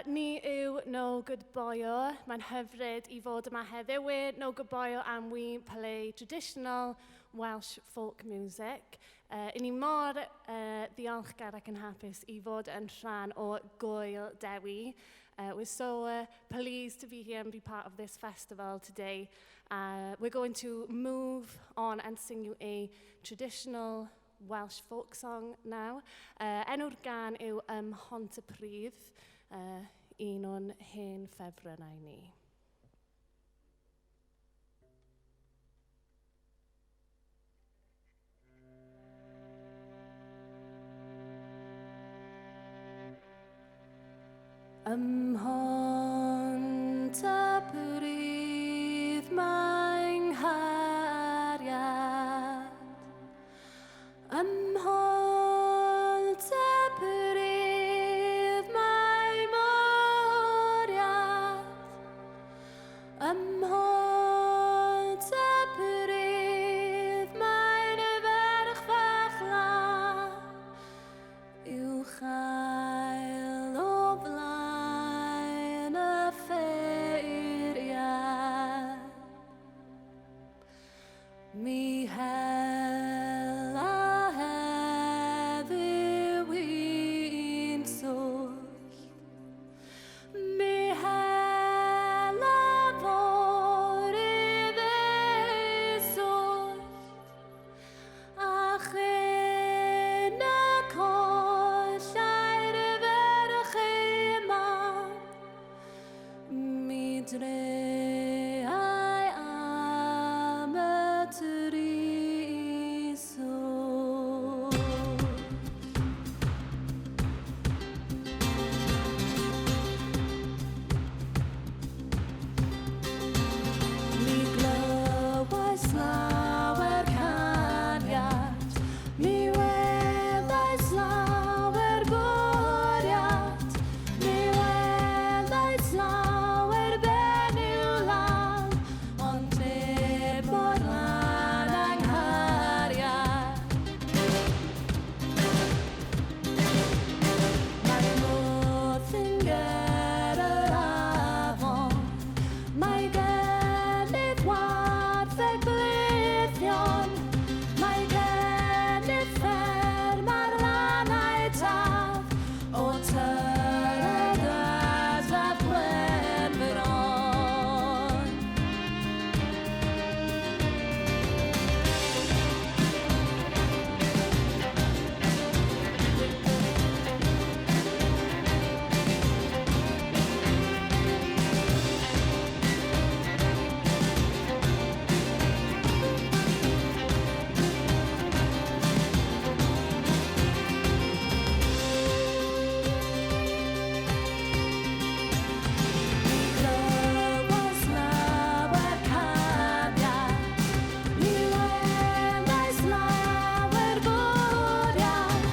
Ni yw No Good Boyo. Mae'n hyfryd i fod yma heddiw. We're No Good Boyo and we play traditional Welsh folk music. I ni mor ddiolchgar ac yn hapus i fod yn rhan o Gwyl Dewi. We're so pleased to be here and be part of this festival today. We're going to move on and sing you a traditional Welsh folk song now. Enw'r gan yw Hont y Pridd, un o'n hen ffefrynnau ni. Hont y Pridd mae'n nghariad. Hont y Pridd mae'n mwriad. Hont y Pridd mae'n ferch fachlan. I'w chael o flaen y ffeiriad. Mi hela heddiw i'n swll. Mi hela forydd ei swll. A chyn y coll a'r ferch ei mam. Mi dreau am y triswll. Mi glywais lawer caniad. Mi welais lawer bwriad. Mi welais lawer benyw law. Ond neb mor lan anghariad. Mae modd yn ger yr afon. Mae gennyf warth y glithion. Mae gennyf fferm ar lannau taf. O tyredad a Gwenfron. Glywais lawer caniad. Mi welais lawer bwriad.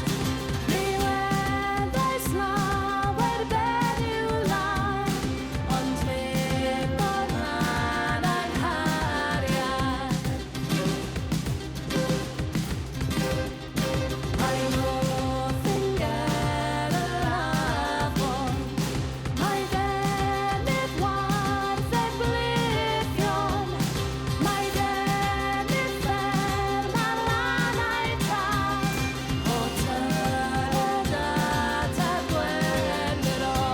Mi welais lawer benyw law. Ond neb mor lan anghariad. Mae modd yn ger yr afon. Mae gennyf warth y glithion. Mae gennyf fferm ar lannau taf. O tyredad a Gwenfron.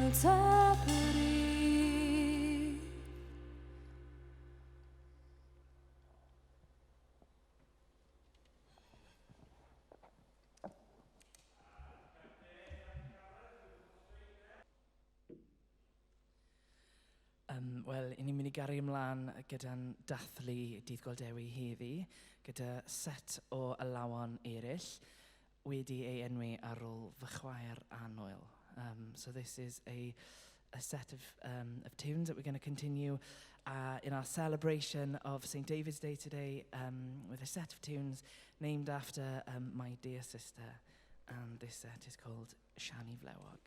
Hont y Pridd. Wel, i ni'n mynd i gario ymlaen gyda'n dathlu dydd Goldewi heddi, gyda set o alawon eraill wedi ei enwi ar ôl fy chwaer annwyl. So this is a set of tunes that we're going to continue in our celebration of St. David's Day today with a set of tunes named after my dear sister. And this set is called Shani Flewog.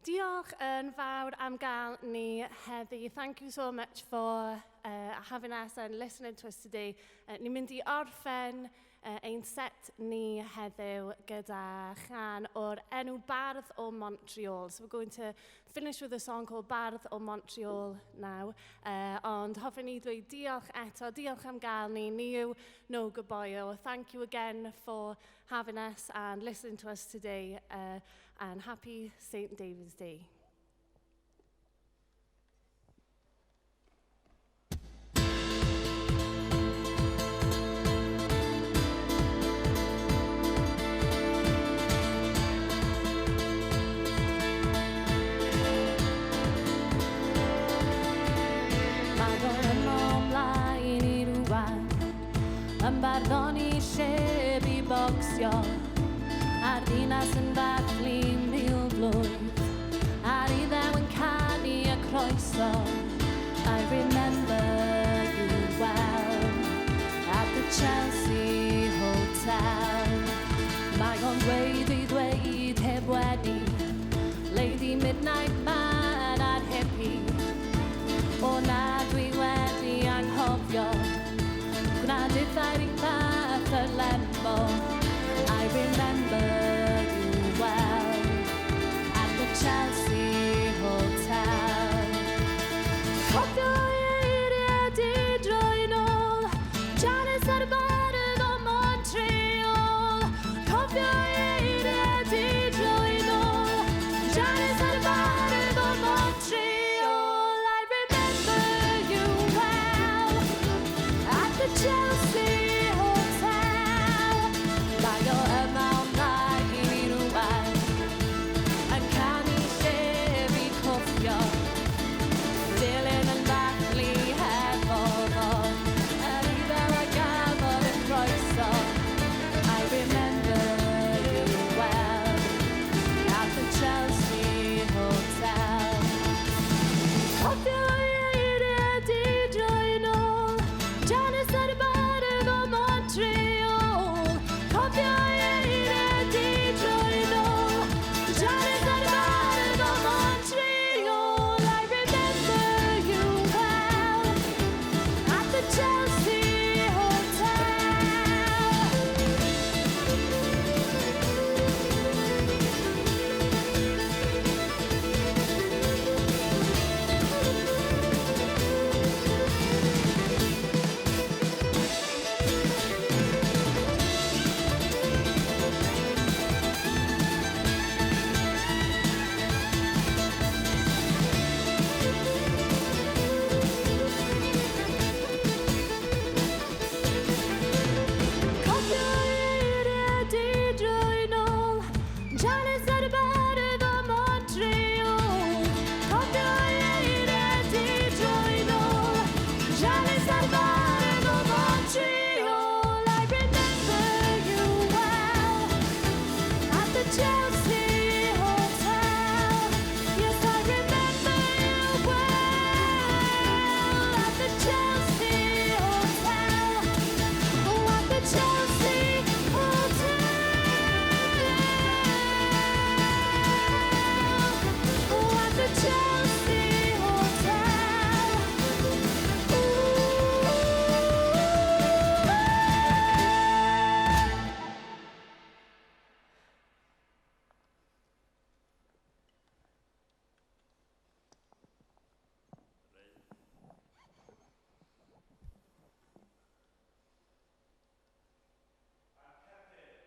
Diolch yn fawr am gael ni heddi. Thank you so much for having us and listening to us today. Ni'n mynd I orffen ein set ni heddiw gyda chan o'r enw Bardd o Montreal. So we're going to finish with a song called Bardd o Montreal now. Ond hoffwn I ddweud diolch eto, diolch am gael ni yw No Goboyo. Thank you again for having us and listening to us today. And happy St. David's Day. Yn barddon I sef I bocsio A'r ddinas yn dathlu mil blwydd A'r iddew yn canu y croeso